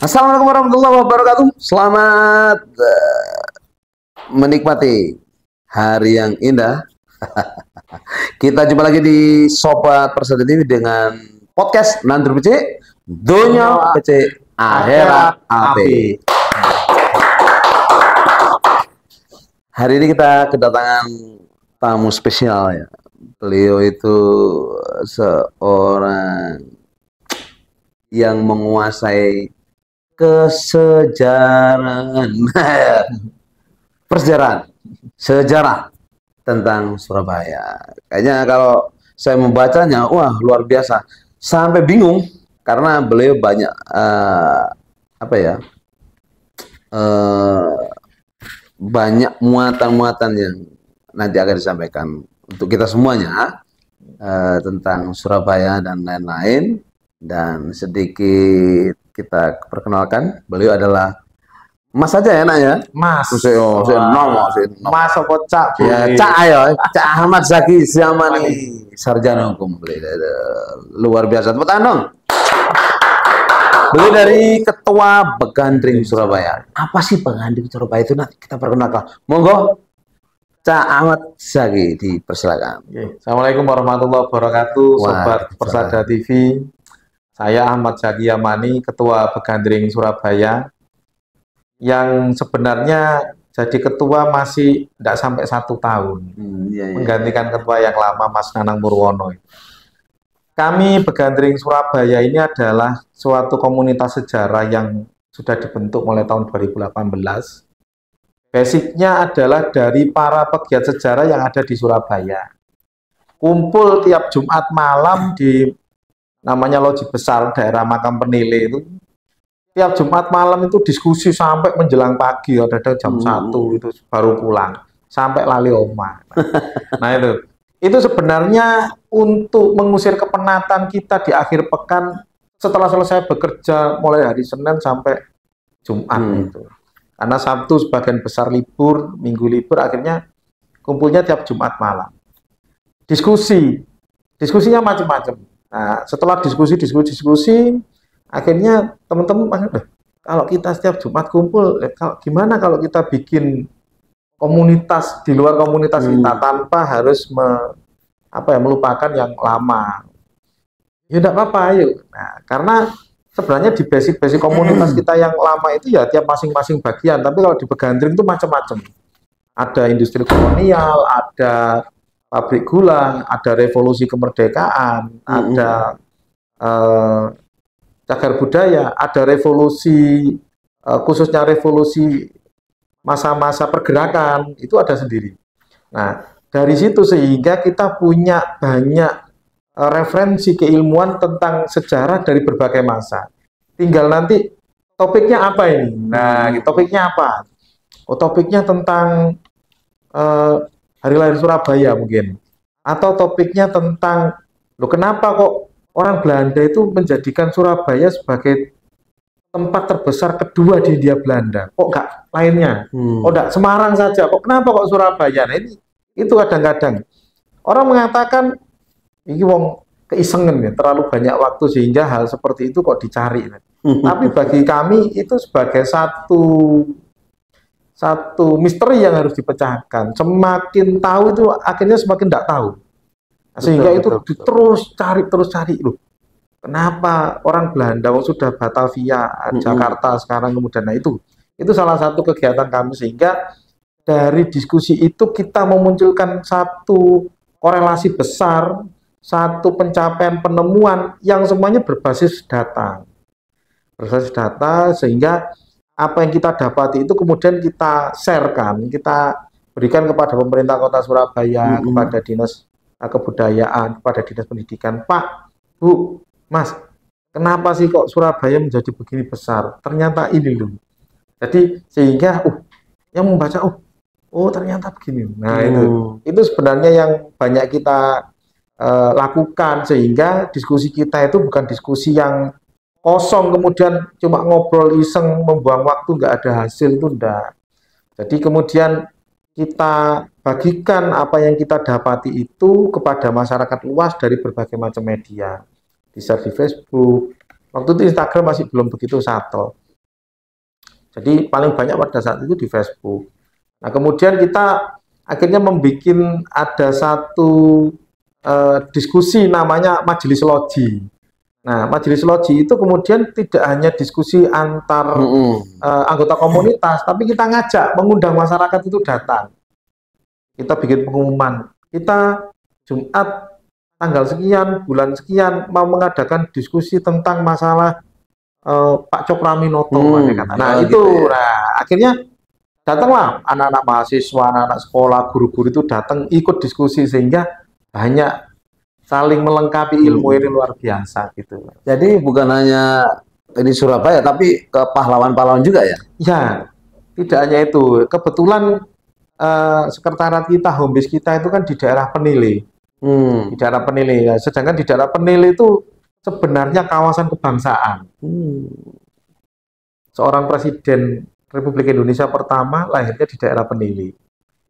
Assalamualaikum warahmatullahi wabarakatuh. Selamat menikmati hari yang indah. Kita jumpa lagi di Sobat Persada TV dengan podcast Nandur PC, Dunia PC, Akhirat Api. Hari ini kita kedatangan tamu spesial ya. Beliau itu seorang yang menguasai persejarahan, sejarah tentang Surabaya. Kayaknya kalau saya membacanya, wah luar biasa, sampai bingung karena beliau banyak banyak muatan-muatan yang nanti akan disampaikan untuk kita semuanya tentang Surabaya dan lain-lain. Dan sedikit kita perkenalkan, beliau adalah Mas saja ya, nak ya? Mas. Mas apa Cak? Ya, Cak ayo, Cak Ahmad Zaki Zamani, sarjana hukum. Luar biasa. Tepuk tangan dong. Beliau dari Ketua Begandring Surabaya. Apa sih Begandring Surabaya itu? Nanti kita perkenalkan. Monggo, Cak Ahmad Zaki, dipersilakan. Assalamualaikum warahmatullahi wabarakatuh, Sobat Persada TV. Saya Ahmad Zaki Zamani, Ketua Begandring Surabaya, yang sebenarnya jadi ketua masih tidak sampai 1 tahun, menggantikan ketua yang lama, Mas Nanang Purwono. Kami Begandring Surabaya ini adalah suatu komunitas sejarah yang sudah dibentuk mulai tahun 2018. Basicnya adalah dari para pegiat sejarah yang ada di Surabaya. Kumpul tiap Jumat malam di namanya Loji Besar daerah Makam Penile itu. Tiap Jumat malam itu diskusi sampai menjelang pagi, ada jam 1 itu baru pulang, sampai lali oma. Nah itu sebenarnya untuk mengusir kepenatan kita di akhir pekan setelah selesai bekerja mulai hari Senin sampai Jumat itu. Karena Sabtu sebagian besar libur, Minggu libur, akhirnya kumpulnya tiap Jumat malam. Diskusinya macam-macam. Nah, setelah diskusi, akhirnya teman-teman, kalau kita setiap Jumat kumpul, gimana kalau kita bikin komunitas di luar komunitas kita tanpa harus melupakan yang lama? Ya tidak apa-apa, yuk. Nah, karena sebenarnya di basic komunitas kita yang lama itu ya tiap masing-masing bagian, tapi kalau di Begandring itu macam-macam. Ada industri kolonial, ada pabrik gula, ada revolusi kemerdekaan, ada cagar budaya, ada revolusi, khususnya revolusi masa-masa pergerakan, itu ada sendiri. Nah, dari situ sehingga kita punya banyak referensi keilmuan tentang sejarah dari berbagai masa. Tinggal nanti topiknya apa ini? Nah, topiknya apa? Oh, topiknya tentang Hari Lahir Surabaya mungkin, atau topiknya tentang kenapa kok orang Belanda itu menjadikan Surabaya sebagai tempat terbesar kedua di Hindia Belanda, kok nggak lainnya? Oh nggak Semarang saja, kok kenapa kok Surabaya? Nah, itu kadang-kadang orang mengatakan ini wong keisengan ya, terlalu banyak waktu sehingga hal seperti itu kok dicari. Tapi bagi kami itu sebagai satu misteri yang harus dipecahkan. Semakin tahu itu akhirnya semakin tidak tahu. Sehingga betul. Terus cari loh. Kenapa orang Belanda sudah Batavia, Jakarta sekarang kemudian, nah itu salah satu kegiatan kami, sehingga dari diskusi itu kita memunculkan satu korelasi besar, satu pencapaian penemuan yang semuanya berbasis data. Sehingga apa yang kita dapati itu kemudian kita sharekan, kita berikan kepada pemerintah Kota Surabaya, kepada Dinas Kebudayaan, kepada Dinas Pendidikan. Pak, Bu, Mas, kenapa sih kok Surabaya menjadi begini besar? Ternyata ini loh. Jadi sehingga yang membaca ternyata begini. Nah, itu sebenarnya yang banyak kita lakukan, sehingga diskusi kita itu bukan diskusi yang kosong kemudian cuma ngobrol iseng membuang waktu nggak ada hasil, itu enggak. Jadi kemudian kita bagikan apa yang kita dapati itu kepada masyarakat luas dari berbagai macam media, di share di Facebook. Waktu itu Instagram masih belum begitu subtle. Jadi paling banyak pada saat itu di Facebook. Nah, kemudian kita akhirnya membuat ada satu diskusi namanya Majelis Loji. Nah, Majelis Loji itu kemudian tidak hanya diskusi antar anggota komunitas, tapi kita ngajak, mengundang masyarakat itu datang. Kita bikin pengumuman, kita Jumat tanggal sekian, bulan sekian, mau mengadakan diskusi tentang masalah Pak Cokroaminoto. Nah, itu, gitu ya. nah, akhirnya datanglah anak-anak mahasiswa, anak-anak sekolah, guru-guru itu datang ikut diskusi, sehingga banyak saling melengkapi ilmu ini luar biasa gitu. Jadi bukan hanya ini Surabaya, tapi ke pahlawan-pahlawan juga ya? Ya, tidak hanya itu. Kebetulan sekretariat kita, home base kita itu kan di daerah Penile. Di daerah Penile. Ya, sedangkan di daerah Penile itu sebenarnya kawasan kebangsaan. Seorang presiden Republik Indonesia pertama lahirnya di daerah Penile.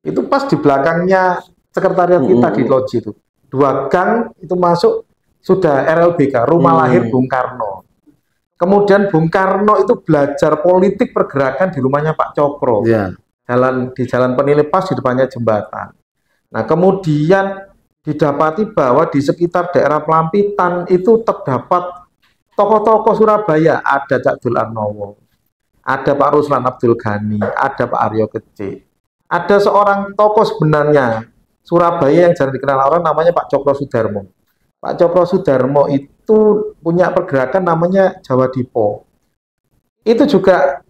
Itu pas di belakangnya sekretariat kita di Loji itu. 2 gang itu masuk sudah RLBK, rumah lahir Bung Karno. Kemudian Bung Karno itu belajar politik pergerakan di rumahnya Pak Cokro. Di Jalan Penile pas di depannya jembatan. Nah, kemudian didapati bahwa di sekitar daerah Pelampitan itu terdapat tokoh-tokoh Surabaya, ada Cak Dul Arnowo, ada Pak Ruslan Abdul Ghani, ada Pak Aryo Kece. Ada seorang tokoh sebenarnya Surabaya yang jarang dikenal orang, namanya Pak Cokro Sudarmo. Pak Cokro Sudarmo itu punya pergerakan namanya Jawa Dipo. Itu juga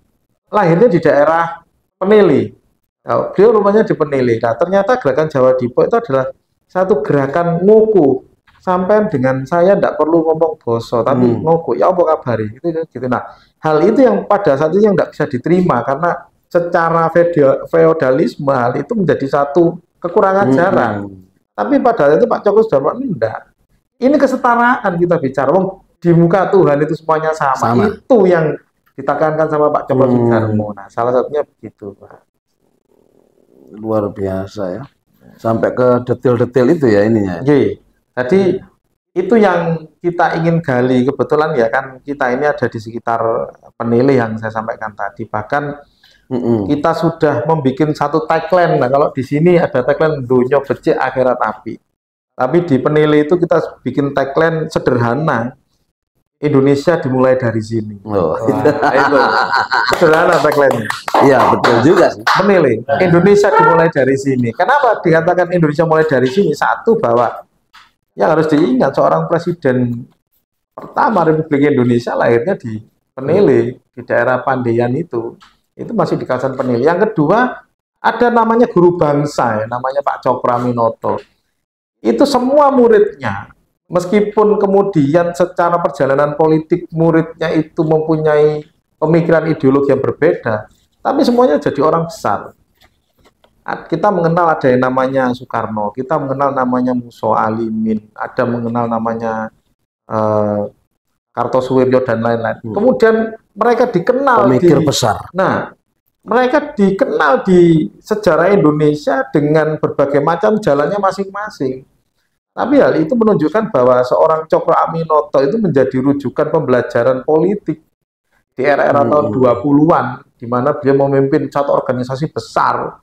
lahirnya di daerah Penile. Nah, beliau rumahnya di Penile. Nah, ternyata gerakan Jawa Dipo itu adalah satu gerakan nguku. Sampai dengan saya tidak perlu ngomong boso, tapi nguku. Ya apa kabari? Gitu. Nah, hal itu yang pada saat itu yang tidak bisa diterima, karena secara feodalisme hal itu menjadi satu kekurangan ajaran. Tapi pada saat itu Pak Cokro Sudarmo enggak. Ini kesetaraan kita bicara. Di muka Tuhan itu semuanya sama. Itu yang ditekankan sama Pak Cokro Sudarmo. Nah, salah satunya begitu, Pak. Luar biasa ya. Sampai ke detail-detail itu ya ininya. Jadi itu yang kita ingin gali. Kebetulan ya kan kita ini ada di sekitar Penile yang saya sampaikan tadi. Bahkan kita sudah membuat satu tagline. Nah, kalau di sini ada tagline dunia becik akhirat api. Tapi di Penile itu kita bikin tagline sederhana. Indonesia dimulai dari sini. Itu sederhana tagline. Iya, betul juga sih. Penile, Indonesia dimulai dari sini. Kenapa dikatakan Indonesia mulai dari sini? Satu, bahwa yang harus diingat, seorang presiden pertama Republik Indonesia lahirnya di Penile, di daerah Pandean itu masih di kawasan Penile. Yang kedua, ada namanya guru bangsa, ya, namanya Pak Cokroaminoto. Itu semua muridnya, meskipun kemudian secara perjalanan politik muridnya itu mempunyai pemikiran ideologi yang berbeda, tapi semuanya jadi orang besar. Kita mengenal ada yang namanya Soekarno, kita mengenal namanya Muso Alimin, ada mengenal namanya Kartosuwiryo dan lain-lain. Kemudian mereka dikenal pemikir besar. Nah, mereka dikenal di sejarah Indonesia dengan berbagai macam jalannya masing-masing. Tapi hal itu menunjukkan bahwa seorang Cokroaminoto itu menjadi rujukan pembelajaran politik di era-era tahun 20-an, di mana beliau memimpin satu organisasi besar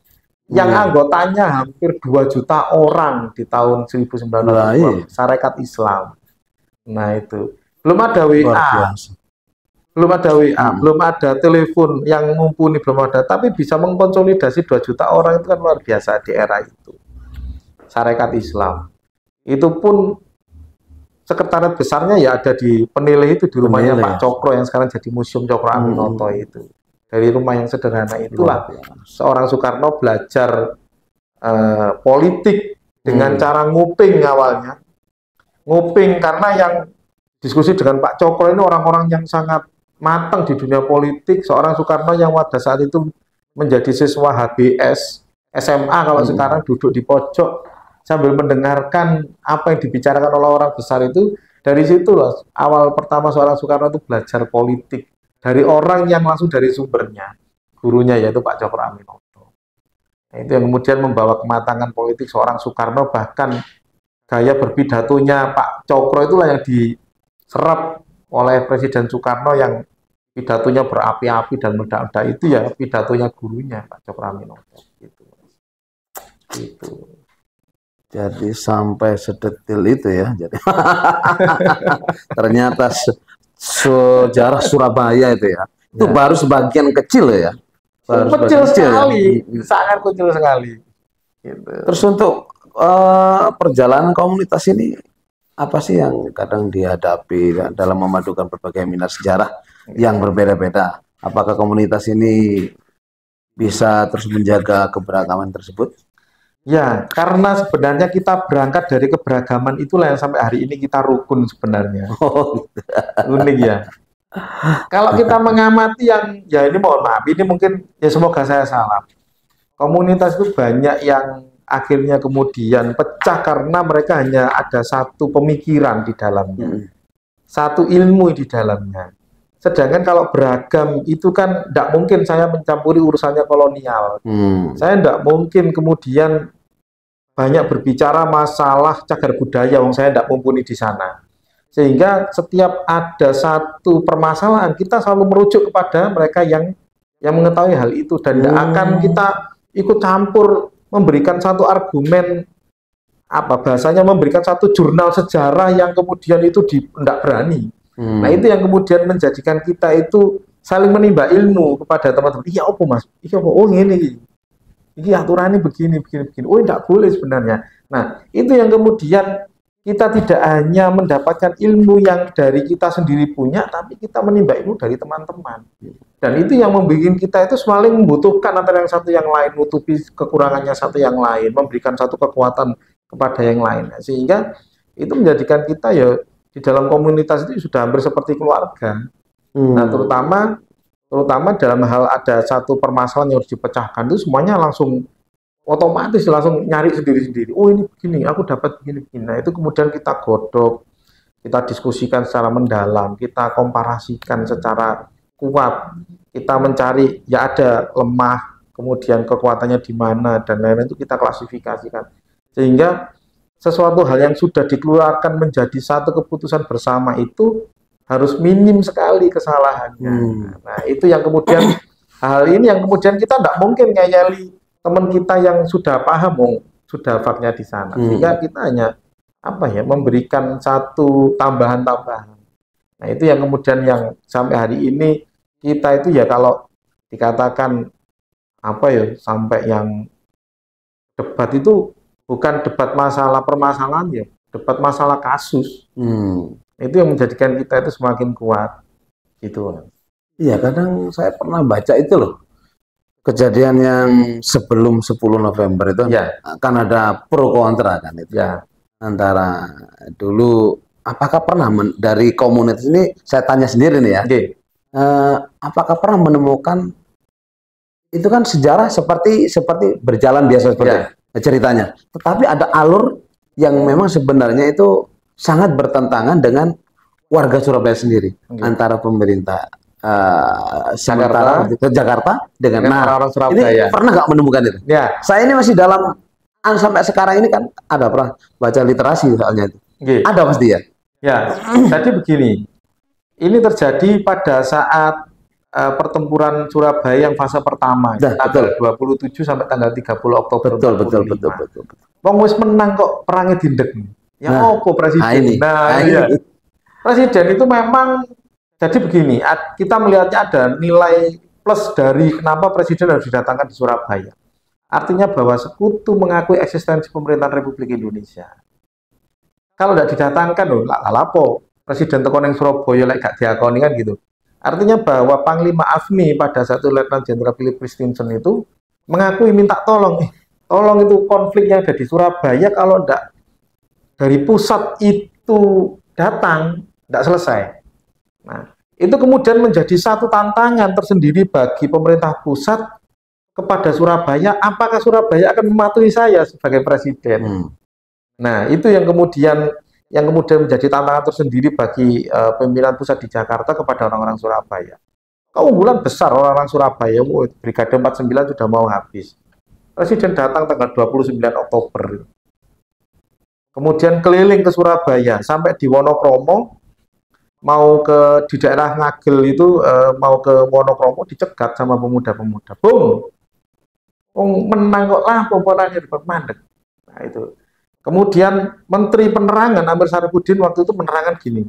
yang anggotanya hampir 2 juta orang di tahun 1920, Sarekat Islam. Nah, itu belum ada WA, belum ada telepon yang mumpuni, belum ada, tapi bisa mengkonsolidasi 2 juta orang itu kan luar biasa di era itu. Sarekat Islam. Itu pun sekretariat besarnya ya ada di Penile itu, di rumahnya Pak Cokro yang sekarang jadi Museum Cokroaminoto itu. Dari rumah yang sederhana itulah seorang Soekarno belajar politik dengan cara nguping awalnya. Nguping karena yang diskusi dengan Pak Cokro ini orang-orang yang sangat matang di dunia politik. Seorang Soekarno yang pada saat itu menjadi siswa HBS, SMA kalau sekarang duduk di pojok sambil mendengarkan apa yang dibicarakan oleh orang besar itu. Dari situlah awal pertama seorang Soekarno itu belajar politik dari orang yang langsung dari sumbernya, gurunya yaitu Pak Cokroaminoto. Nah, itu yang kemudian membawa kematangan politik seorang Soekarno, bahkan gaya berpidatonya Pak Cokro itulah yang diserap oleh Presiden Soekarno yang pidatonya berapi-api dan meledak-ledak itu ya pidatonya gurunya Pak Cokroaminoto gitu. Gitu. Jadi sampai sedetil itu ya. Jadi ternyata sejarah Surabaya itu ya. Itu Ya. baru sebagian kecil ya. Baru Kecil sebagian sekali, ya. sangat kecil sekali. Gitu. Terus untuk perjalanan komunitas ini apa sih yang kadang dihadapi dalam memadukan berbagai minat sejarah yang berbeda-beda? Apakah komunitas ini bisa terus menjaga keberagaman tersebut? Ya, karena sebenarnya kita berangkat dari keberagaman itulah yang sampai hari ini kita rukun sebenarnya. Oh, Unik ya. Kalau kita mengamati yang, ya ini mohon maaf, ini mungkin ya semoga saya salah. Komunitas itu banyak yang akhirnya kemudian pecah karena mereka hanya ada satu pemikiran di dalamnya, satu ilmu di dalamnya. Sedangkan kalau beragam itu kan tidak mungkin saya mencampuri urusannya kolonial. Saya tidak mungkin kemudian banyak berbicara masalah cagar budaya, wong saya tidak mumpuni di sana. Sehingga setiap ada satu permasalahan kita selalu merujuk kepada mereka yang mengetahui hal itu dan tidak akan kita ikut campur memberikan satu argumen apa bahasanya memberikan satu jurnal sejarah yang kemudian itu tidak berani. Nah itu yang kemudian menjadikan kita itu saling menimba ilmu kepada teman-teman. Iya apa mas? Iya apa? Oh ini aturannya begini. Oh tidak boleh sebenarnya. Nah itu yang kemudian kita tidak hanya mendapatkan ilmu yang dari kita sendiri punya, tapi kita menimba ilmu dari teman-teman. Dan itu yang membuat kita itu saling membutuhkan antara yang satu yang lain, menutupi kekurangannya satu yang lain, memberikan satu kekuatan kepada yang lain. Sehingga itu menjadikan kita ya di dalam komunitas itu sudah hampir seperti keluarga. Nah terutama dalam hal ada satu permasalahan yang harus dipecahkan itu semuanya langsung otomatis langsung nyari sendiri-sendiri. Oh ini begini, aku dapat begini-begini. Nah itu kemudian kita godok, kita diskusikan secara mendalam, kita komparasikan secara kuat, kita mencari ya ada lemah, kemudian kekuatannya di mana dan lain-lain itu kita klasifikasikan. Sehingga sesuatu hal yang sudah dikeluarkan menjadi satu keputusan bersama itu harus minim sekali kesalahannya. Nah itu yang kemudian hal ini yang kemudian kita tidak mungkin ngeyeli teman kita yang sudah paham, sudah faknya di sana, sehingga kita hanya memberikan satu tambahan-tambahan. Nah itu yang kemudian yang sampai hari ini kita itu ya kalau dikatakan sampai yang debat itu bukan debat masalah permasalahan ya, debat masalah kasus. Itu yang menjadikan kita itu semakin kuat, gitu. Iya kadang saya pernah baca itu loh. Kejadian yang sebelum 10 November itu kan ada pro kontra kan itu antara dulu apakah pernah dari komunitas ini saya tanya sendiri nih ya apakah pernah menemukan itu kan sejarah seperti berjalan biasa seperti ceritanya tetapi ada alur yang memang sebenarnya itu sangat bertentangan dengan warga Surabaya sendiri antara pemerintah sementara Jakarta dengan orang Surabaya. Ini pernah nggak menemukan itu? Ya. Saya ini masih dalam sampai sekarang ini kan ada pernah baca literasi soalnya itu. Ada pasti ya. Ya. Jadi begini, ini terjadi pada saat pertempuran Surabaya yang fase pertama, tanggal 27 sampai tanggal 30 Oktober. Betul. Wong wis menang kok perangnya dindek. Ya opo presiden. Presiden itu memang jadi begini, kita melihatnya ada nilai plus dari kenapa presiden harus didatangkan di Surabaya. Artinya bahwa sekutu mengakui eksistensi pemerintahan Republik Indonesia. Kalau tidak didatangkan loh, lapo presiden tekan yang Surabaya lek gak diakoni kan gitu. Artinya bahwa Panglima AFMI pada satu Letnan Jenderal Philip Christensen itu mengakui minta tolong itu konflik yang ada di Surabaya kalau tidak dari pusat itu datang tidak selesai. Nah, itu kemudian menjadi satu tantangan tersendiri bagi pemerintah pusat kepada Surabaya, apakah Surabaya akan mematuhi saya sebagai presiden? Nah, itu yang kemudian menjadi tantangan tersendiri bagi pimpinan pusat di Jakarta kepada orang-orang Surabaya. Keunggulan besar orang-orang Surabaya, Brigade 49 sudah mau habis. Presiden datang tanggal 29 Oktober. Kemudian keliling ke Surabaya sampai di Wonokromo. mau ke di daerah Ngagel itu mau ke Wonokromo dicegat sama pemuda-pemuda. Bung, menang kok lah pemenangnya di mandek. Nah itu. Kemudian Menteri Penerangan Amir Syarifuddin waktu itu menerangkan gini.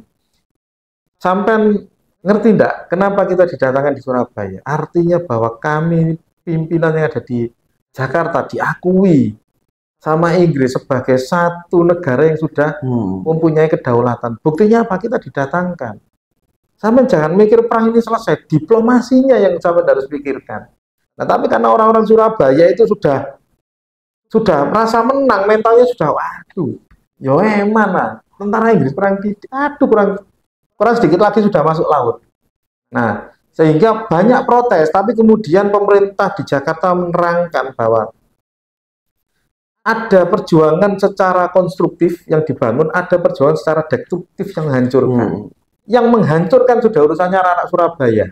Sampai ngerti enggak kenapa kita didatangkan di Surabaya? Artinya bahwa kami pimpinan yang ada di Jakarta diakui sama Inggris sebagai satu negara yang sudah mempunyai kedaulatan. Buktinya apa? Kita didatangkan. Sampai jangan mikir perang ini selesai, diplomasinya yang sampai harus pikirkan. Nah, tapi karena orang-orang Surabaya itu sudah merasa menang, mentalnya sudah waduh, yo eman lah. Tentara Inggris perang aduh kurang sedikit lagi sudah masuk laut. Nah, sehingga banyak protes, tapi kemudian pemerintah di Jakarta menerangkan bahwa ada perjuangan secara konstruktif yang dibangun, ada perjuangan secara destruktif yang menghancurkan. Yang menghancurkan sudah urusannya anak Surabaya.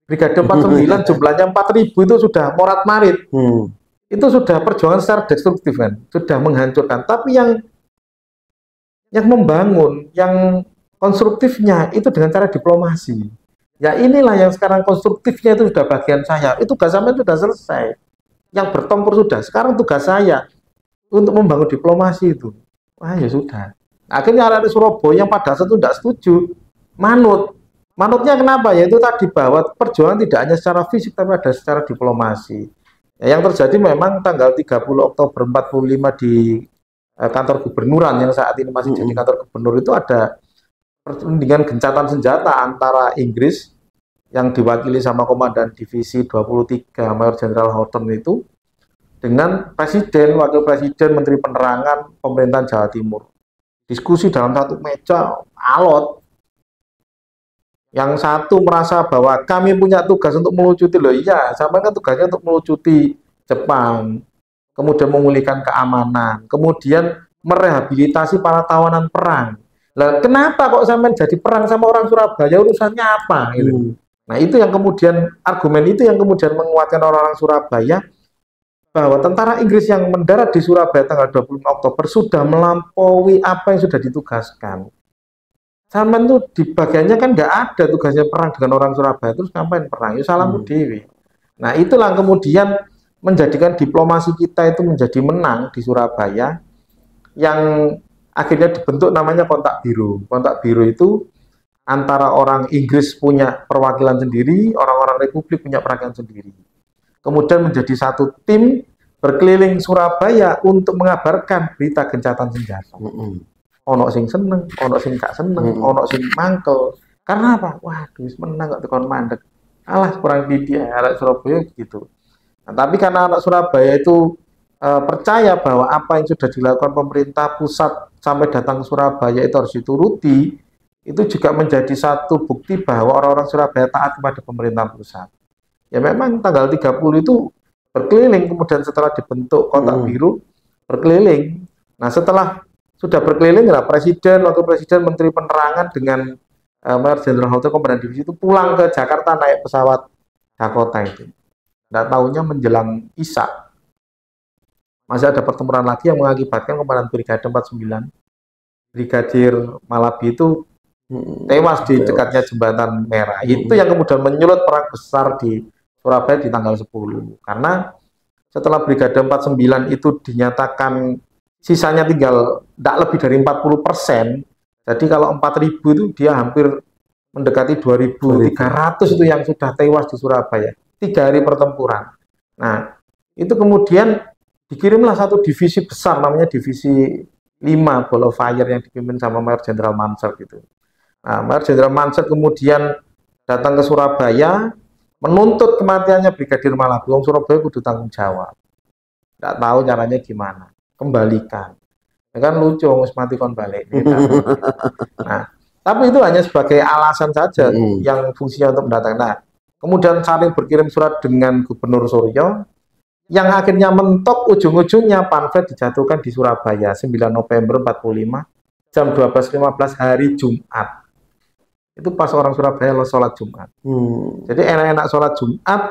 Brigade 49 jumlahnya 4.000 itu sudah morat-marit. Itu sudah perjuangan secara destruktif kan, sudah menghancurkan. Tapi yang membangun, yang konstruktifnya itu dengan cara diplomasi. Ya inilah yang sekarang konstruktifnya itu sudah bagian saya. Itu tugas sampai sudah selesai. Yang bertempur sudah. Sekarang tugas saya untuk membangun diplomasi itu. Wah ya sudah. Akhirnya ada Surabaya yang pada saat itu tidak setuju. Manutnya kenapa? Yaitu tadi bahwa perjuangan tidak hanya secara fisik tapi ada secara diplomasi. Ya, yang terjadi memang tanggal 30 Oktober 45 di kantor gubernuran yang saat ini masih jadi kantor gubernur itu ada perundingan gencatan senjata antara Inggris yang diwakili sama Komandan Divisi 23 Mayor Jenderal Houghton itu dengan Presiden, Wakil Presiden, Menteri Penerangan, Pemerintahan Jawa Timur. Diskusi dalam satu meja alot. Yang satu merasa bahwa kami punya tugas untuk melucuti, loh iya, sama kan tugasnya untuk melucuti Jepang, kemudian memulihkan keamanan, kemudian merehabilitasi para tawanan perang. Lah kenapa kok sampai jadi perang sama orang Surabaya, urusannya apa? Gitu. Nah itu yang kemudian, argumen itu yang kemudian menguatkan orang-orang Surabaya, bahwa tentara Inggris yang mendarat di Surabaya tanggal 25 Oktober sudah melampaui apa yang sudah ditugaskan. Sampai itu di bagiannya kan nggak ada tugasnya perang dengan orang Surabaya, terus ngapain perang? Ya salam dewi. Nah itulah kemudian menjadikan diplomasi kita itu menjadi menang di Surabaya, yang akhirnya dibentuk namanya kontak biru. Kontak biru itu antara orang Inggris punya perwakilan sendiri, orang-orang Republik punya perwakilan sendiri. Kemudian menjadi satu tim berkeliling Surabaya untuk mengabarkan berita gencatan senjata. Ono sing seneng, ono sing gak seneng, ono sing mangkel. Karena apa? Waduh, menang gak tekon mandek. Alah, kurang dididik anak Surabaya gitu. Nah, tapi karena anak Surabaya itu percaya bahwa apa yang sudah dilakukan pemerintah pusat sampai datang ke Surabaya itu harus dituruti, itu juga menjadi satu bukti bahwa orang-orang Surabaya taat kepada pemerintah pusat. Ya memang tanggal 30 itu berkeliling, kemudian setelah dibentuk kontak biru, berkeliling. Nah setelah sudah berkeliling, lah Presiden, Wakil Presiden, Menteri Penerangan dengan Mayor Jenderal Houghton Komandan Divisi itu pulang ke Jakarta naik pesawat Dakota itu. Nggak tahunya menjelang Isya masih ada pertempuran lagi yang mengakibatkan Komandan Brigade 49 Brigadir Malabi itu tewas di dekatnya Jembatan Merah. Itu yang kemudian menyulut perang besar di Surabaya di tanggal 10. Karena setelah Brigade 49 itu dinyatakan sisanya tinggal tidak lebih dari 40%. Jadi kalau 4.000 itu dia hampir mendekati 2.300 itu yang sudah tewas di Surabaya. 3 hari pertempuran. Nah, itu kemudian dikirimlah satu divisi besar namanya Divisi 5 Ball of Fire yang dipimpin sama Mayor Jenderal Mansur gitu. Nah, Mayor Jenderal Mansur kemudian datang ke Surabaya menuntut kematiannya Brigadir Malabi. Wong Surabaya kudu tanggung jawab. Tidak tahu caranya gimana. Kembalikan. Ya kan lucu wis mati kon balik. Nah, tapi itu hanya sebagai alasan saja yang fungsinya untuk mendatangkan. Nah, kemudian saling berkirim surat dengan Gubernur Suryo yang akhirnya mentok ujung-ujungnya pamflet dijatuhkan di Surabaya 9 November 45 jam 12.15 hari Jumat. Itu pas orang Surabaya lo sholat Jumat. Jadi enak-enak sholat Jumat,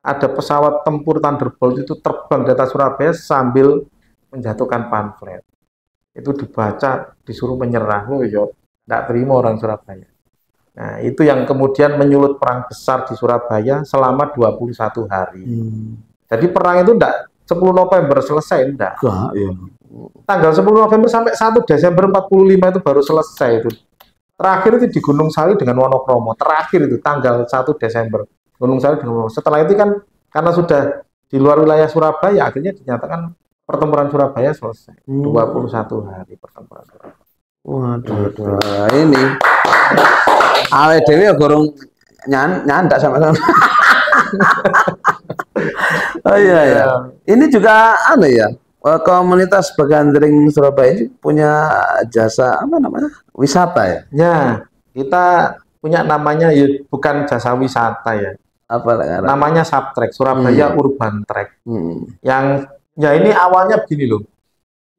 ada pesawat tempur Thunderbolt itu terbang di atas Surabaya sambil menjatuhkan pamflet. Itu dibaca, disuruh menyerah. Loh, yo, Tidak terima orang Surabaya. Nah, itu yang kemudian menyulut perang besar di Surabaya selama 21 hari. Jadi perang itu enggak 10 November selesai, enggak. Ya. Tanggal 10 November sampai 1 Desember 45 itu baru selesai itu. Terakhir itu di Gunung Sari dengan Wonokromo. Terakhir itu tanggal 1 Desember. Gunung Sari dengan Wonokromo. Setelah itu kan karena sudah di luar wilayah Surabaya, akhirnya dinyatakan pertempuran Surabaya selesai. 21 hari pertempuran Surabaya. Waduh, ini awet dewe gorong nyandak sama-sama. Oh iya ya. Ini juga ya. Komunitas Begandring Surabaya ini punya jasa apa namanya? Wisata ya? Ya, kita punya namanya ya, bukan jasa wisata ya. Apa namanya Subtrek, Surabaya Urban Trek. Yang ya ini awalnya begini loh.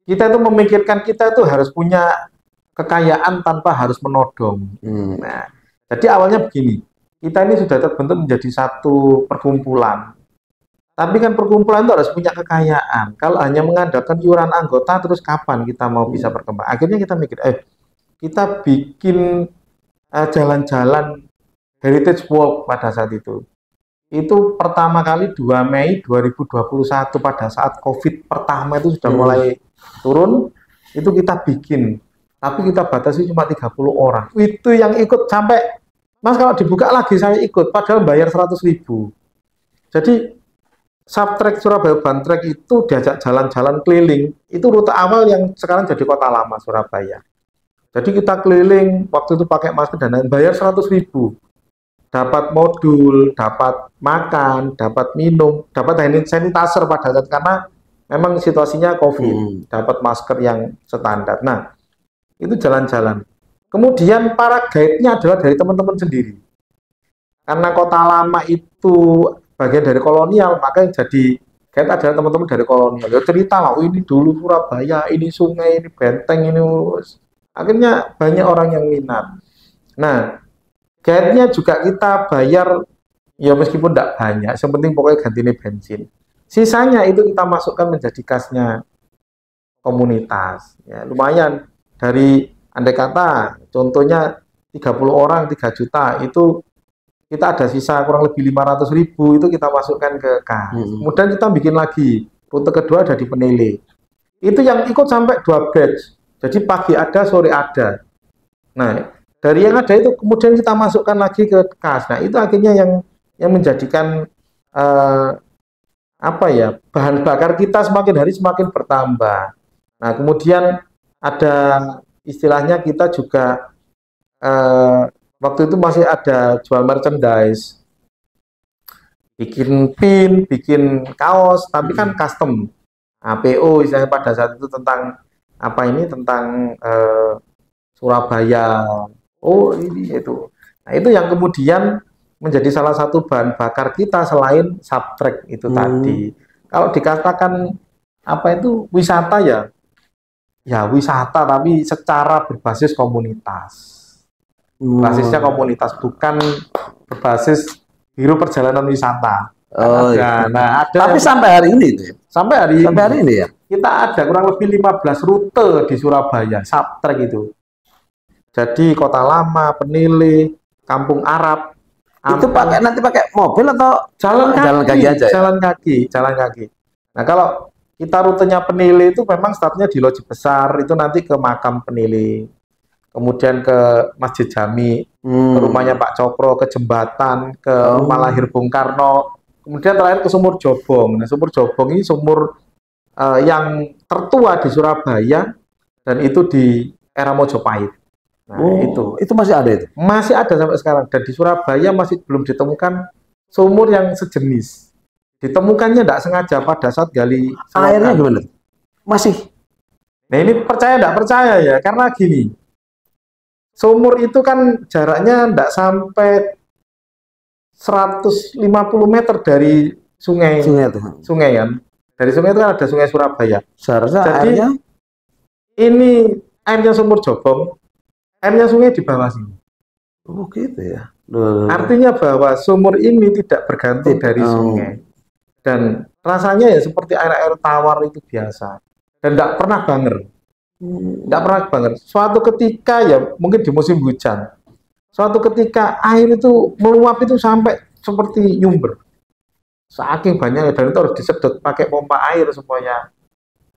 Kita itu memikirkan kita itu harus punya kekayaan tanpa harus menodong. Nah, jadi awalnya begini. Kita ini sudah terbentuk menjadi satu perkumpulan. Tapi kan perkumpulan itu harus punya kekayaan. Kalau hanya mengandalkan iuran anggota, terus kapan kita mau bisa berkembang? Akhirnya kita mikir, kita bikin jalan-jalan Heritage Walk pada saat itu. Itu pertama kali 2 Mei 2021 pada saat COVID pertama itu sudah mulai turun, itu kita bikin. Tapi kita batasi cuma 30 orang. Itu yang ikut sampai, Mas kalau dibuka lagi saya ikut, padahal bayar 100.000. Jadi Subtrek Surabaya Urban Trek itu diajak jalan-jalan keliling. Itu rute awal yang sekarang jadi kota lama Surabaya. Jadi kita keliling, waktu itu pakai masker dan lain, bayar 100.000. Dapat modul, dapat makan, dapat minum, dapat hand sanitizer pada saat karena memang situasinya COVID. Dapat masker yang standar. Nah, itu jalan-jalan. Kemudian para guide-nya adalah dari teman-teman sendiri. Karena kota lama itu bagian dari kolonial, maka yang jadi guide adalah teman-teman dari kolonial. Ya cerita lah, ini dulu Surabaya, ini sungai, ini benteng, ini akhirnya banyak orang yang minat. Nah, guide-nya juga kita bayar, ya meskipun tidak banyak, yang penting pokoknya ganti bensin. Sisanya itu kita masukkan menjadi kasnya komunitas. Ya, lumayan, dari andai kata, contohnya 30 orang, 3 juta, itu kita ada sisa kurang lebih 500.000 itu kita masukkan ke kas. Kemudian kita bikin lagi rute kedua ada di Penele. Itu yang ikut sampai 2 batch. Jadi pagi ada, sore ada. Nah, dari yang ada itu kemudian kita masukkan lagi ke kas. Nah, itu akhirnya yang menjadikan bahan bakar kita semakin hari semakin bertambah. Nah, kemudian ada istilahnya kita juga waktu itu masih ada jual merchandise, bikin pin, bikin kaos, tapi kan custom, PO istilahnya pada saat itu tentang tentang Surabaya. Oh ini itu. Nah itu yang kemudian menjadi salah satu bahan bakar kita selain Subtrek itu tadi. Kalau dikatakan wisata ya wisata tapi secara berbasis komunitas. Basisnya komunitas, bukan berbasis biru perjalanan wisata. Iya. Nah, tapi sampai hari ini itu. Sampai hari ini ya. Kita ada kurang lebih 15 rute di Surabaya, Subtrek itu. Jadi Kota Lama, Penele, Kampung Arab. Itu nanti pakai mobil atau jalan kaki aja? Jalan kaki. Nah, kalau kita rutenya Penele itu memang startnya di Loji Besar, itu nanti ke makam Penele. Kemudian ke Masjid Jami, ke rumahnya Pak Cokro, ke jembatan, ke rumah lahir Bung Karno, kemudian terakhir ke Sumur Jobong. Nah, Sumur Jobong ini sumur yang tertua di Surabaya dan itu di era Mojopahit. Nah, itu masih ada itu? Masih ada sampai sekarang dan di Surabaya masih belum ditemukan sumur yang sejenis. Ditemukannya tidak sengaja pada saat gali airnya gimana? Masih? Nah, ini percaya tidak percaya ya, karena gini. Sumur itu kan jaraknya tidak sampai 150 meter dari sungai. Sungai kan. Dari sungai itu kan ada sungai Surabaya. Seharusnya jadi airnya? Ini airnya Sumur Jobong, airnya sungai di bawah sini. Oh gitu ya. Artinya bahwa sumur ini tidak bergantung dari sungai. Dan rasanya ya seperti air-air tawar itu biasa. Dan tidak pernah banger. Nggak pernah banget. Suatu ketika ya mungkin di musim hujan, suatu ketika air itu meluap itu sampai seperti nyumber. Saking banyaknya dan itu harus disedot pakai pompa air supaya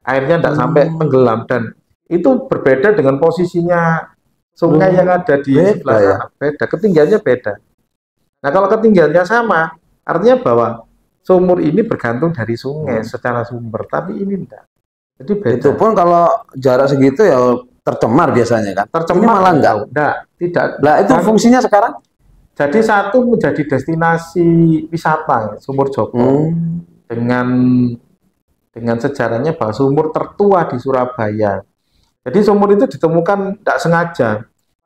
airnya tidak sampai tenggelam dan itu berbeda dengan posisinya sungai yang ada di Beda sebelah ya. sana. Beda, ketinggiannya beda. Nah, kalau ketinggiannya sama, artinya bahwa sumur ini bergantung dari sungai secara sumber, tapi ini enggak. Jadi beda. Itu pun kalau jarak segitu ya tercemar biasanya kan. Ini Tercemar malah enggak. enggak, tidak. Nah, itu Dan fungsinya sekarang? jadi satu menjadi destinasi wisata Sumur Joko dengan sejarahnya bahwa sumur tertua di Surabaya. Jadi sumur itu ditemukan tidak sengaja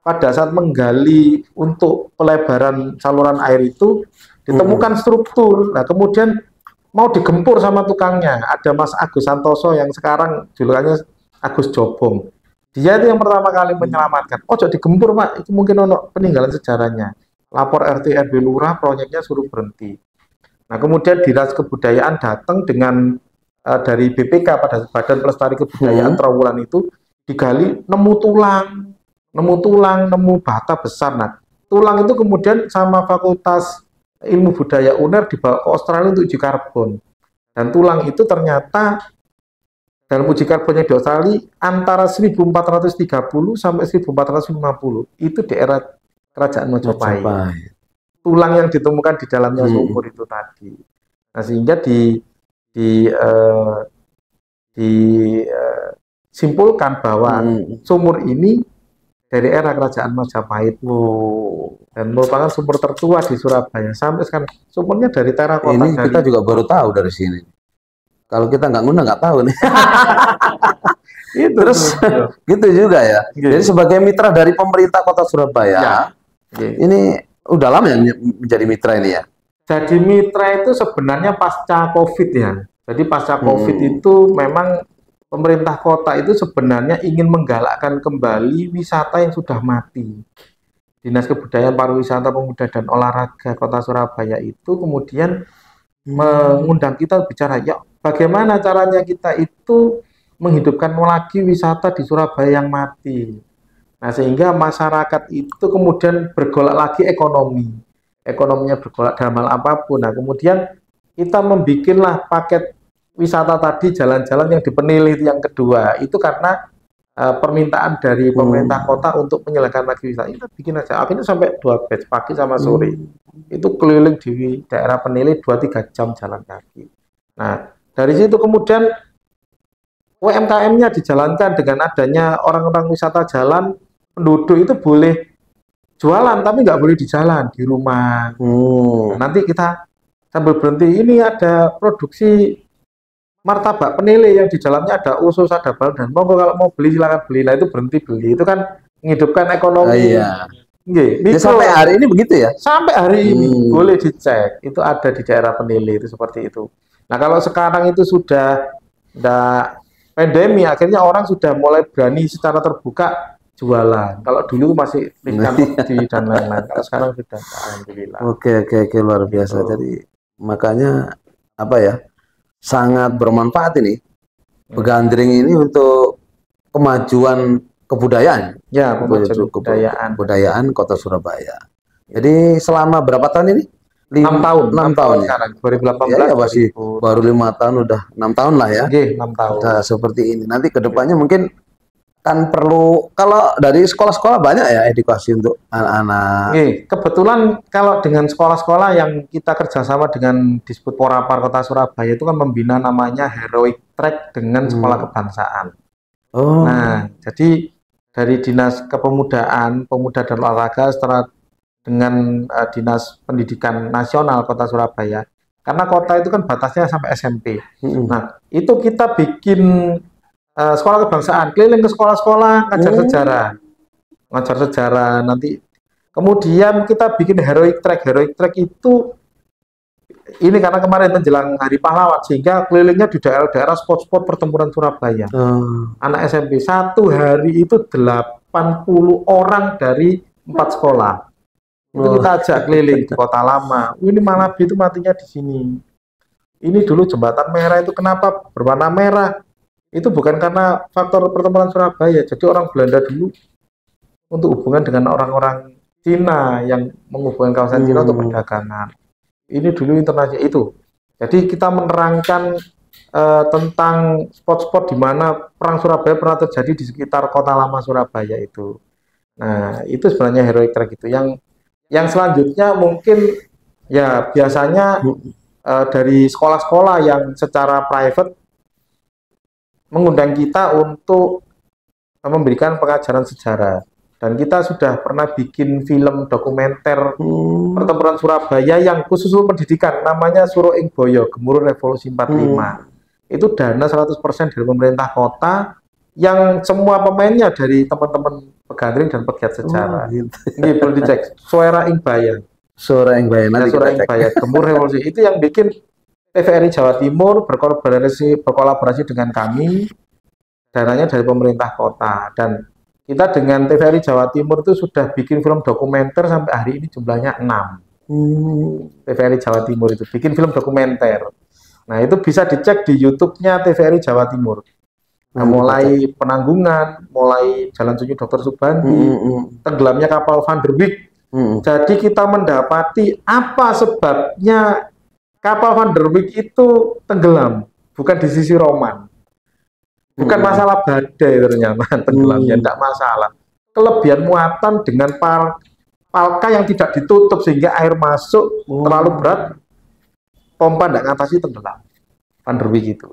pada saat menggali untuk pelebaran saluran air itu ditemukan struktur. Nah, kemudian mau digempur sama tukangnya. Ada Mas Agus Santoso yang sekarang julukannya Agus Jobong. Dia itu yang pertama kali menyelamatkan. Oh, jadi digempur, Pak. Itu mungkin ono peninggalan sejarahnya. Lapor RT RW Lurah, proyeknya suruh berhenti. Nah, kemudian Dinas Kebudayaan datang dengan dari BPK pada Badan Pelestari Kebudayaan Trawulan itu digali nemu tulang, nemu bata besar. Nah, tulang itu kemudian sama Fakultas Ilmu Budaya UNER dibawa ke Australia untuk uji karbon. Dan tulang itu ternyata dalam uji karbonnya di Australia antara 1430 sampai 1450 itu di era Kerajaan Majapahit. Tulang yang ditemukan di dalamnya sumur itu tadi. Nah, sehingga disimpulkan bahwa sumur ini dari era Kerajaan Majapahit dan merupakan sumur tertua di Surabaya sampai sekarang. Sumurnya dari terakota. Ini kita juga baru tahu dari sini. Kalau kita nggak ngundang nggak tahu nih. Terus gitu juga ya. Jadi sebagai mitra dari pemerintah Kota Surabaya, ini udah lama ya menjadi mitra ini ya. Jadi mitra itu sebenarnya pasca COVID ya. Jadi pasca COVID itu memang pemerintah kota itu sebenarnya ingin menggalakkan kembali wisata yang sudah mati. Dinas Kebudayaan Pariwisata Pemuda dan Olahraga Kota Surabaya itu kemudian mengundang kita bicara, ya bagaimana caranya kita itu menghidupkan lagi wisata di Surabaya yang mati. Nah, sehingga masyarakat itu kemudian bergolak lagi ekonominya bergolak dalam hal apapun. Nah, kemudian kita membuatlah paket wisata tadi, jalan-jalan yang di Penili yang kedua itu karena permintaan dari pemerintah kota untuk menyelesaikan lagi wisata. Kita bikin aja, akhirnya sampai 2 batch pagi sama sore. Itu keliling di daerah Penili 2-3 jam jalan kaki. Nah, dari situ kemudian UMKM-nya dijalankan dengan adanya orang-orang wisata jalan, penduduk itu boleh jualan tapi nggak boleh di jalan, di rumah. Nah, nanti kita sambil berhenti, ini ada produksi martabak Penili yang di dalamnya ada usus, ada baldan. Monggo kalau mau beli silakan beli. Nah, itu berhenti beli. Itu kan menghidupkan ekonomi. Iya. Jadi sampai hari ini begitu ya? Sampai hari ini boleh dicek. Itu ada di daerah Penili itu seperti itu. Nah, kalau sekarang itu sudah pandemi, akhirnya orang sudah mulai berani secara terbuka jualan. Kalau dulu masih dan lain-lain. Kalau sekarang sudah, alhamdulillah. Oke, luar biasa. Jadi makanya apa ya? Sangat bermanfaat ini Begandring ini untuk kemajuan kebudayaan. Ya, kebudayaan Kota Surabaya. Jadi selama berapa tahun ini? 6 tahun. 6 tahun ya. Sekarang 2018 ya masih baru 5 tahun, udah 6 tahun lah ya. 6 tahun. Udah seperti ini. Nanti kedepannya mungkin kan perlu, kalau dari sekolah-sekolah banyak ya edukasi untuk anak-anak. Kebetulan kalau dengan sekolah-sekolah yang kita kerjasama dengan Disbud Porapar Kota Surabaya itu kan membina namanya Heroic Track dengan sekolah kebangsaan. Nah, jadi dari Dinas Kepemudaan, Pemuda dan Olahraga setelah dengan Dinas Pendidikan Nasional Kota Surabaya, karena kota itu kan batasnya sampai SMP. Nah, itu kita bikin sekolah kebangsaan, keliling ke sekolah-sekolah, ngajar sejarah, nanti kemudian kita bikin Heroic Track itu ini karena kemarin menjelang Hari Pahlawan, sehingga kelilingnya di daerah-daerah spot-spot pertempuran Surabaya. Anak SMP satu hari itu 80 orang dari 4 sekolah. Itu kita ajak keliling di Kota Lama. Ini Malabi itu matinya di sini. Ini dulu jembatan merah itu kenapa berwarna merah? itu bukan karena faktor pertempuran Surabaya. Jadi orang Belanda dulu untuk hubungan dengan orang-orang Cina yang menghubungkan kawasan Cina untuk perdagangan. Ini dulu internasional itu. Jadi kita menerangkan tentang spot-spot di mana perang Surabaya pernah terjadi di sekitar kota lama Surabaya itu. Nah, itu sebenarnya heroic track itu. Yang selanjutnya mungkin ya biasanya dari sekolah-sekolah yang secara private mengundang kita untuk memberikan pengajaran sejarah. Dan kita sudah pernah bikin film dokumenter pertempuran Surabaya yang khusus untuk pendidikan, namanya Suro Ing Boyo, Gemuruh Revolusi 45. Itu dana 100% dari pemerintah kota, yang semua pemainnya dari teman-teman pegandring dan pegiat sejarah. Ini perlu dicek, Suara Ing Baya. Suara Ing Baya, nanti Suara Ing Baya, Gemuruh Revolusi. Itu yang bikin TVRI Jawa Timur berkolaborasi dengan kami, dananya dari pemerintah kota. Dan kita dengan TVRI Jawa Timur itu sudah bikin film dokumenter sampai hari ini jumlahnya 6. TVRI Jawa Timur itu bikin film dokumenter. Nah, itu bisa dicek di YouTube-nya TVRI Jawa Timur. Nah, mulai Penanggungan, mulai Jalan Sunyi Dr. Subandi, tenggelamnya kapal Van der Wijk. Jadi kita mendapati apa sebabnya kapal Van der Wijk itu tenggelam, bukan di sisi Roman. Bukan masalah badai ternyata tenggelamnya, tidak masalah. Kelebihan muatan dengan palka yang tidak ditutup sehingga air masuk terlalu berat, pompa tidak ngatasi, tenggelam. Van der Wijk itu.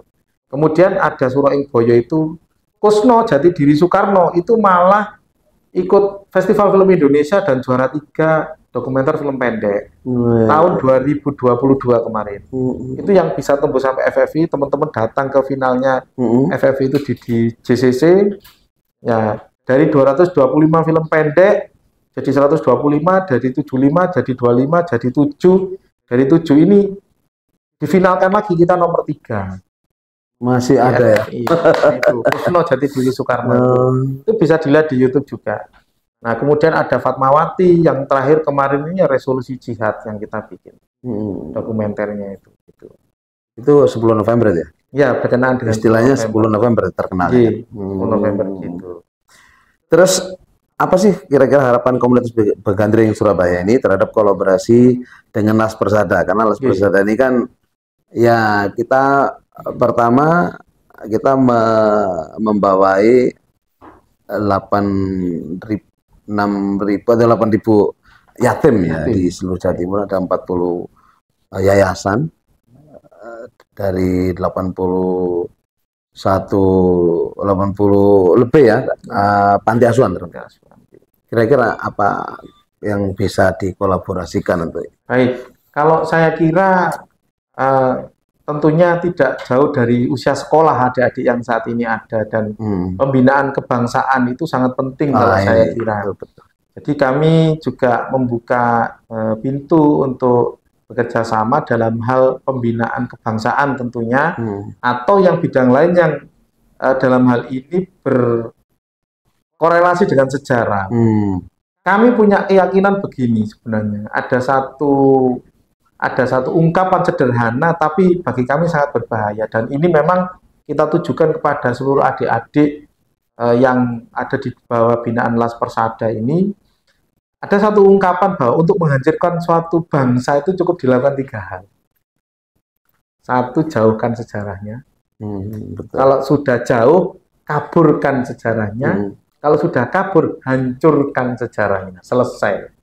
Kemudian ada Suro Ing Boyo itu, Kusno Jatidiri Soekarno itu malah ikut Festival Film Indonesia dan juara 3 dokumenter film pendek tahun 2022 kemarin. Itu yang bisa tembus sampai FFI, teman-teman datang ke finalnya FFI itu di JCC. Ya, dari 225 film pendek jadi 125, dari 75 jadi 25, jadi 7. Dari 7 ini difinalkan lagi kita nomor 3. Masih ada ya? Iya, itu Kusno Jatidiri Soekarno itu bisa dilihat di YouTube juga. Nah, kemudian ada Fatmawati yang terakhir kemarin ini Resolusi Jihad yang kita bikin dokumenternya itu. Itu 10 November ya? Ya, berkenaan dengan istilahnya 10 November terkenal. Iya, 10 November gitu. Terus apa sih kira-kira harapan komunitas Begandring Surabaya ini terhadap kolaborasi dengan Las Persada? Karena Las Persada ini kan ya kita pertama kita membawai 6.000 atau 8.000 yatim ya di seluruh Jawa Timur. Ada 40 yayasan dari 80 lebih ya panti asuhan. Kira-kira apa yang bisa dikolaborasikan untuk? Baik, kalau saya kira tentunya tidak jauh dari usia sekolah adik-adik yang saat ini ada, dan pembinaan kebangsaan itu sangat penting kalau saya kira. Jadi kami juga membuka pintu untuk bekerja sama dalam hal pembinaan kebangsaan tentunya, atau yang bidang lain yang dalam hal ini berkorelasi dengan sejarah. Kami punya keyakinan begini sebenarnya, ada satu ungkapan sederhana tapi bagi kami sangat berbahaya, dan ini memang kita tujukan kepada seluruh adik-adik yang ada di bawah binaan Las Persada ini. Ada satu ungkapan bahwa untuk menghancurkan suatu bangsa itu cukup dilakukan 3 hal. 1, jauhkan sejarahnya. Kalau sudah jauh, kaburkan sejarahnya. Kalau sudah kabur, hancurkan sejarahnya. Selesai.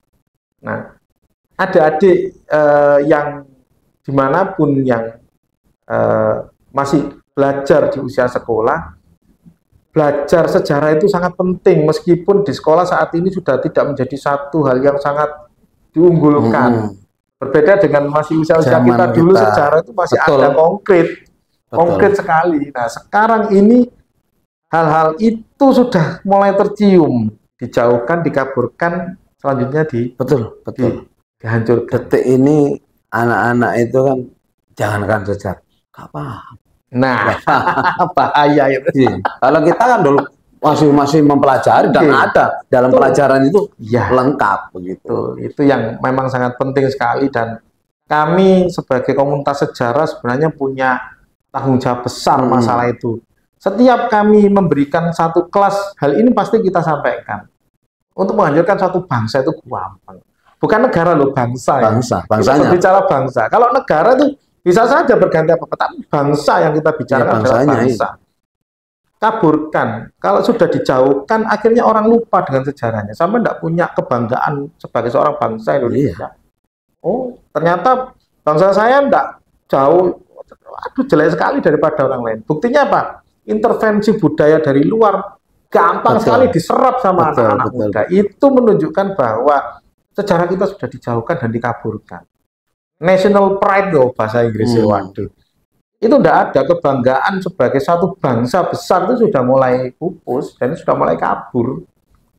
Nah, adik-adik yang dimanapun yang masih belajar di usia sekolah, belajar sejarah itu sangat penting, meskipun di sekolah saat ini sudah tidak menjadi satu hal yang sangat diunggulkan. Berbeda dengan masih usia-usia kita dulu, sejarah itu masih ada konkret sekali. Nah, sekarang ini hal-hal itu sudah mulai tercium, dijauhkan, dikaburkan, selanjutnya dihancurkan. Detik ini anak-anak itu kan jangankan sejarah, nggak paham. Nah, bahaya itu. Kalau kita kan dulu masih mempelajari dan ada dalam pelajaran itu lengkap begitu. Itu yang memang sangat penting sekali, dan kami sebagai komunitas sejarah sebenarnya punya tanggung jawab besar masalah itu. Setiap kami memberikan satu kelas, hal ini pasti kita sampaikan. Untuk menghancurkan satu bangsa itu gampang. Bukan negara loh, bangsa. Bangsa, ya. bangsanya. Kita bicara bangsa. Kalau negara itu bisa saja berganti apa-apa, tapi bangsa yang kita bicarakan adalah bangsa. Kaburkan. Kalau sudah dijauhkan, akhirnya orang lupa dengan sejarahnya. Sampai tidak punya kebanggaan sebagai seorang bangsa Indonesia. Oh, ternyata bangsa saya tidak jauh, aduh jelek sekali daripada orang lain. Buktinya apa? Intervensi budaya dari luar gampang sekali diserap sama anak-anak muda. Itu menunjukkan bahwa sejarah kita sudah dijauhkan dan dikaburkan. National pride loh bahasa Inggrisnya, waduh. Itu tidak ada kebanggaan sebagai satu bangsa besar, itu sudah mulai pupus dan sudah mulai kabur.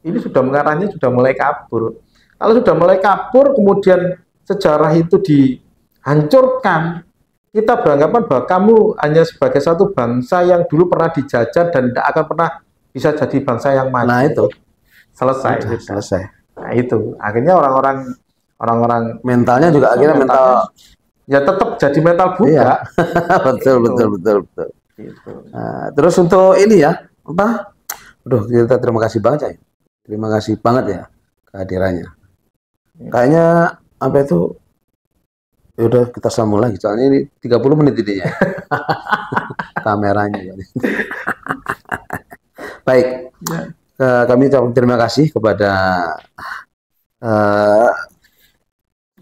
Ini sudah mengarahnya sudah mulai kabur. Kalau sudah mulai kabur, kemudian sejarah itu dihancurkan, kita beranggapan bahwa kamu hanya sebagai satu bangsa yang dulu pernah dijajah dan tidak akan pernah bisa jadi bangsa yang maju. Nah itu selesai. Selesai. Nah itu akhirnya orang-orang mentalnya juga akhirnya mental ya tetap jadi mental buta. Iya. betul. Gitu. Nah, terus untuk ini ya apa? Aduh, kita terima kasih banget ya. Terima kasih banget ya kehadirannya. Kayaknya apa itu? Ya udah kita sambung lagi. Soalnya ini 30 menit ini ya. Kameranya. Baik. Kami ucapkan terima kasih kepada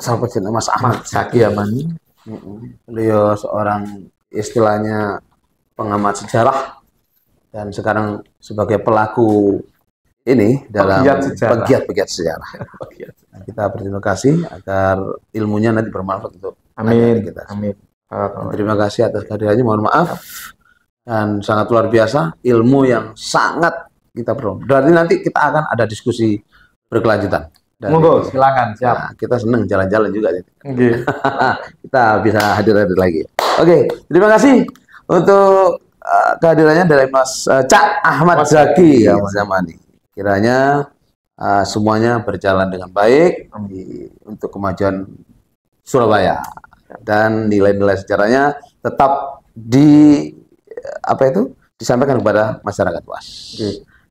sahabat kita Mas Ahmad Zaki Amani. Beliau seorang istilahnya pengamat sejarah dan sekarang sebagai pelaku ini dalam pegiat sejarah. Kita berterima kasih agar ilmunya nanti bermanfaat untuk kita. Amin. Terima kasih atas kehadirannya. Mohon maaf dan sangat luar biasa ilmu yang sangat kita perlu. Berarti nanti kita akan ada diskusi berkelanjutan. Monggo, silakan. Siap. Nah, kita senang jalan-jalan juga. Kita bisa hadir lagi. Oke, terima kasih untuk kehadirannya dari Mas Cak Ahmad Zaki ya Mas Amani. Kiranya semuanya berjalan dengan baik untuk kemajuan Surabaya dan nilai-nilai sejarahnya tetap disampaikan kepada masyarakat luas.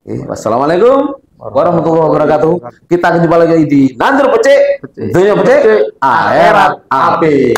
Wassalamualaikum warahmatullahi wabarakatuh. Kita akan jumpa lagi di Nandur Pece, Dunia Pece, Akhirat Api.